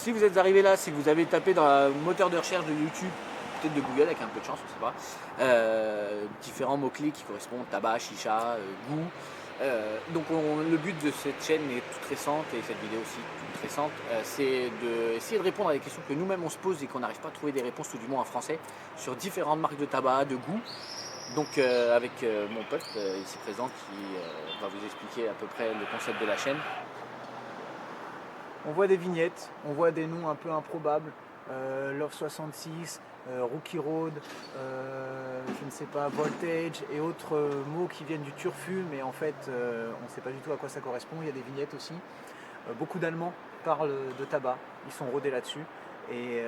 si vous êtes arrivé là, c'est que vous avez tapé dans le moteur de recherche de YouTube, peut-être de Google avec un peu de chance, on ne sait pas, différents mots-clés qui correspondent tabac, chicha, goût. Donc le but de cette chaîne est toute récente et cette vidéo aussi toute récente, c'est d'essayer de répondre à des questions que nous-mêmes on se pose et qu'on n'arrive pas à trouver des réponses, tout du moins en français, sur différentes marques de tabac, de goût. Donc avec mon pote ici présent qui va vous expliquer à peu près le concept de la chaîne. On voit des vignettes, on voit des noms un peu improbables, Love 66, Rookie Road, je ne sais pas, Voltage et autres mots qui viennent du turfu, mais en fait on ne sait pas du tout à quoi ça correspond. Il y a des vignettes aussi. Beaucoup d'Allemands parlent de tabac, ils sont rodés là-dessus. Et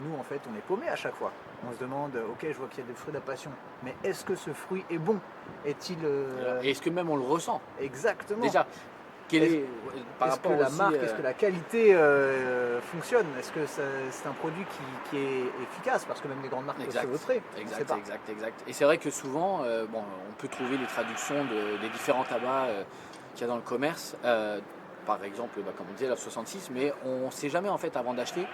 nous en fait on est paumés à chaque fois. On se demande, ok, je vois qu'il y a des fruits de la passion, mais est-ce que ce fruit est bon? Est-il Et est-ce que même on le ressent? Exactement. Déjà, est-ce que la marque, est-ce que la qualité fonctionne? Est-ce que c'est un produit qui est efficace? Parce que même les grandes marques peuvent se vautrer. Exact. Et c'est vrai que souvent, on peut trouver les traductions des différents tabacs qu'il y a dans le commerce. Par exemple, comme on disait, la 66, mais on ne sait jamais en fait avant d'acheter.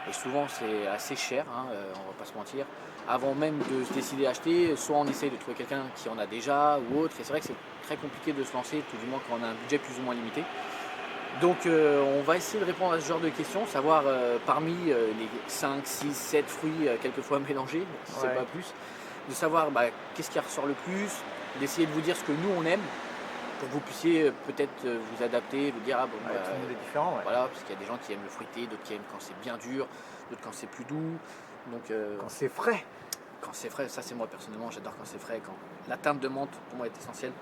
Et souvent c'est assez cher, on va pas se mentir. Avant même de se décider à acheter, soit on essaye de trouver quelqu'un qui en a déjà ou autre. Et c'est vrai que c'est très compliqué de se lancer, tout du moins quand on a un budget plus ou moins limité. Donc on va essayer de répondre à ce genre de questions, savoir parmi les 5, 6, 7 fruits quelquefois mélangés, si c'est pas plus, de savoir qu'est-ce qui ressort le plus, d'essayer de vous dire ce que nous on aime, pour que vous puissiez peut-être vous adapter, vous dire tout le monde est différent. Voilà, parce qu'il y a des gens qui aiment le fruité, d'autres qui aiment quand c'est bien dur, d'autres quand c'est plus doux. Donc, quand c'est frais. Quand c'est frais, ça c'est moi personnellement, j'adore quand c'est frais. Quand la teinte de menthe pour moi est essentielle,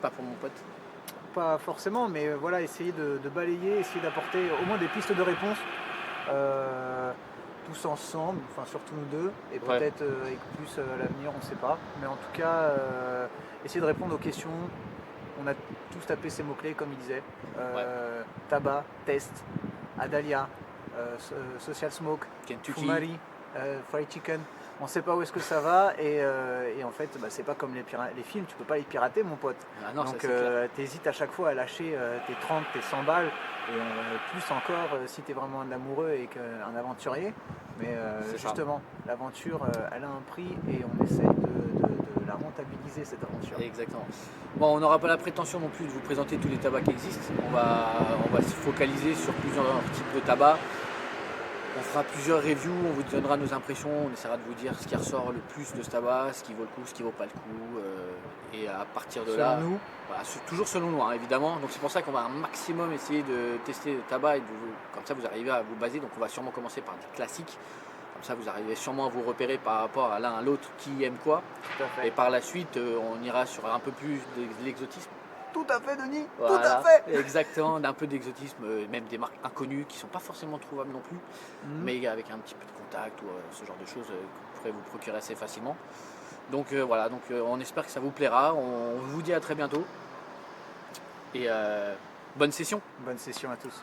pas pour mon pote. Pas forcément, mais voilà, essayer de balayer, essayer d'apporter au moins des pistes de réponse. Tous ensemble, enfin surtout nous deux, et peut-être avec plus à l'avenir, on ne sait pas. Mais en tout cas, essayer de répondre aux questions. On a tous tapé ces mots-clés, comme il disait. Tabac, test, Adalia, social smoke, Kentucky, Fumari, fried chicken. On ne sait pas où est-ce que ça va, et en fait, c'est pas comme les films, tu peux pas les pirater, mon pote. Ah non, donc t'hésites à chaque fois à lâcher tes 30, tes 100 balles, et plus encore si tu es vraiment un amoureux et un aventurier. Mais justement, l'aventure, elle a un prix, et on essaie de la rentabiliser, cette aventure. Exactement. Bon, on n'aura pas la prétention non plus de vous présenter tous les tabacs qui existent. On va se focaliser sur plusieurs types de tabac. On fera plusieurs reviews, on vous donnera nos impressions, on essaiera de vous dire ce qui ressort le plus de ce tabac, ce qui vaut le coup, ce qui vaut pas le coup. Et à partir de là, nous. Voilà, toujours selon nous, évidemment. Donc c'est pour ça qu'on va un maximum essayer de tester le tabac et comme ça vous arrivez à vous baser. Donc on va sûrement commencer par des classiques. Comme ça vous arrivez sûrement à vous repérer par rapport à l'un à l'autre qui aime quoi. Tout à fait. Et par la suite, on ira sur un peu plus de l'exotisme. Tout à fait, Denis. Voilà, tout à fait. Exactement, d'un peu d'exotisme, même des marques inconnues qui ne sont pas forcément trouvables non plus, mais avec un petit peu de contact ou ce genre de choses que vous pourrez vous procurer assez facilement. Donc voilà, on espère que ça vous plaira, on vous dit à très bientôt et bonne session. Bonne session à tous.